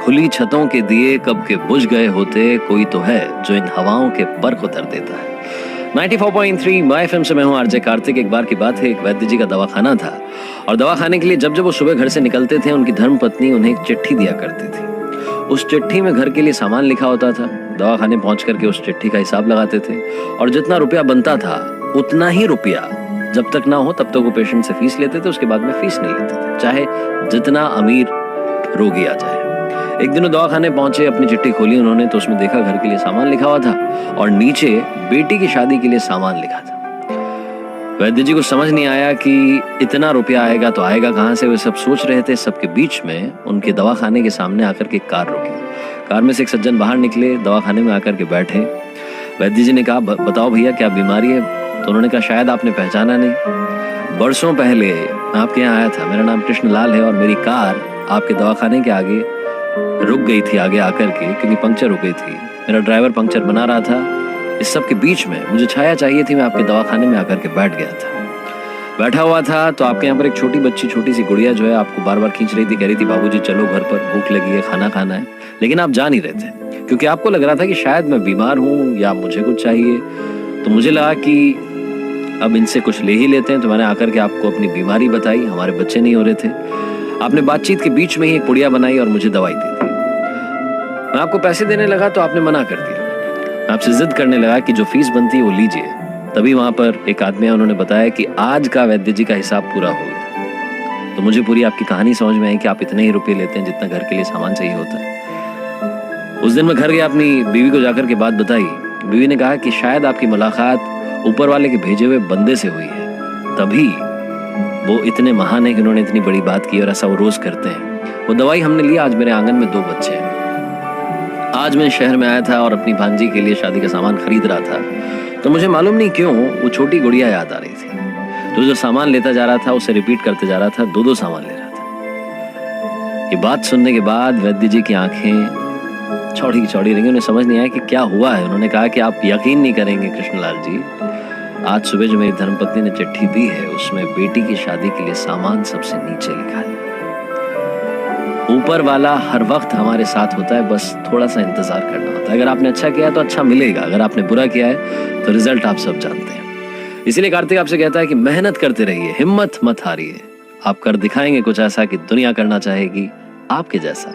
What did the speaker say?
खुली छतों के दिए कब के बुझ गए होते, कोई तो है जो इन हवाओं के बर्क उतर देता है। 94.3 माय एफएम से मैं हूं आरजे कार्तिक। एक बार की बात है, एक वैद्य जी का दवाखाना था और दवाखाने के लिए जब जब वो सुबह घर से निकलते थे, उनकी धर्मपत्नी उन्हें एक चिट्ठी दिया करती थी। उस चिट्ठी में घर के लिए सामान लिखा होता था। दवाखाने पहुंच करके उस चिट्ठी का हिसाब लगाते थे और जितना रुपया बनता था उतना ही रुपया जब तक ना हो तब तक वो पेशेंट से फीस लेते थे, उसके बाद में फीस नहीं लेते थे, चाहे जितना अमीर रोगी आ जाए। एक दिन वो दवाखाने पहुंचे, अपनी चिट्ठी खोली उन्होंने तो उसमें देखा घर के लिए सामान लिखा हुआ था और नीचे बेटी की शादी के लिए सामान लिखा था। वैद्य जी को समझ नहीं आया कि इतना रुपया आएगा तो आएगा कहां से। वे सब सोच रहे थे, सबके बीच में उनके दवाखाने के सामने आकर के कार रुकी। कार में से एक सज्जन बाहर निकले, दवाखाने में आकर के बैठे। वैद्य जी ने कहा, बताओ भैया क्या बीमारी है? तो उन्होंने कहा, शायद आपने पहचाना नहीं, बरसों पहले मैं आपके यहाँ आया था, मेरा नाम कृष्णलाल है और मेरी कार आपके दवाखाने के आगे रुक गई थी आगे आकर के, क्योंकि पंक्चर हो गई थी। मेरा ड्राइवर पंक्चर बना रहा था। इस सब के बीच में मुझे छाया चाहिए थी, मैं आपके दवाखाने में आकर के बैठ गया था। बैठा हुआ था तो आपके यहाँ पर एक छोटी बच्ची, छोटी सी गुड़िया जो है आपको बार बार खींच रही थी, कह रही थी बाबूजी चलो घर पर, भूख लगी है, खाना खाना है। लेकिन आप जा नहीं रहे थे क्योंकि आपको लग रहा था कि शायद मैं बीमार हूँ या मुझे कुछ चाहिए। तो मुझे लगा कि अब इनसे कुछ ले ही लेते हैं, तो मैंने आकर के आपको अपनी बीमारी बताई। हमारे बच्चे नहीं हो रहे थे। आपने बातचीत के बीच में ही एक पुड़िया बनाई और मुझे दवाई दी थी। मैं आपको पैसे देने लगा तो आपने मना कर दिया। मैं आपसे जिद करने लगा कि जो फीस बनती है वो लीजिए। तभी वहां पर एक आदमी है, उन्होंने बताया कि आज का वैद्य जी का हिसाब पूरा हो गया। तो मुझे पूरी आपकी कहानी समझ में आई कि आप इतने ही रुपए लेते हैं जितना घर के लिए सामान चाहिए होता है। उस दिन मैं घर गया, अपनी बीवी को जाकर के बात बताई। बीवी ने कहा कि शायद आपकी मुलाकात ऊपर वाले के भेजे हुए बंदे से हुई है, तभी वो इतने महान है कि उन्होंने इतनी बड़ी बात की और ऐसा वो रोज करते हैं। वो दवाई हमने ली। आज मेरे आंगन में 2 बच्चे हैं। आज मैं शहर में आया था और अपनी भांजी के लिए शादी का सामान खरीद रहा था, तो मुझे मालूम नहीं क्यों वो छोटी गुड़िया याद आ रही थी। तो जो सामान लेता जा रहा था उसे रिपीट करते जा रहा था, 2-2 सामान ले रहा था। ये बात सुनने के बाद वैद्य जी की आंखें चौड़ी चौड़ी रही। उन्हें समझ नहीं आया कि क्या हुआ है। उन्होंने कहा कि आप यकीन नहीं करेंगे कृष्णलाल जी, आज सुबह जो मेरी धर्मपत्नी ने चिट्ठी दी है उसमें बेटी की शादी के लिए सामान सबसे नीचे लिखा है। ऊपर वाला हर वक्त हमारे साथ होता है, बस थोड़ा सा इंतजार करना होता है। अगर आपने अच्छा किया है तो अच्छा मिलेगा, अगर आपने बुरा किया है तो रिजल्ट आप सब जानते हैं। इसीलिए कार्तिक आपसे कहता है कि मेहनत करते रहिए, हिम्मत मत हारिए। आप कर दिखाएंगे कुछ ऐसा कि दुनिया करना चाहेगी आपके जैसा।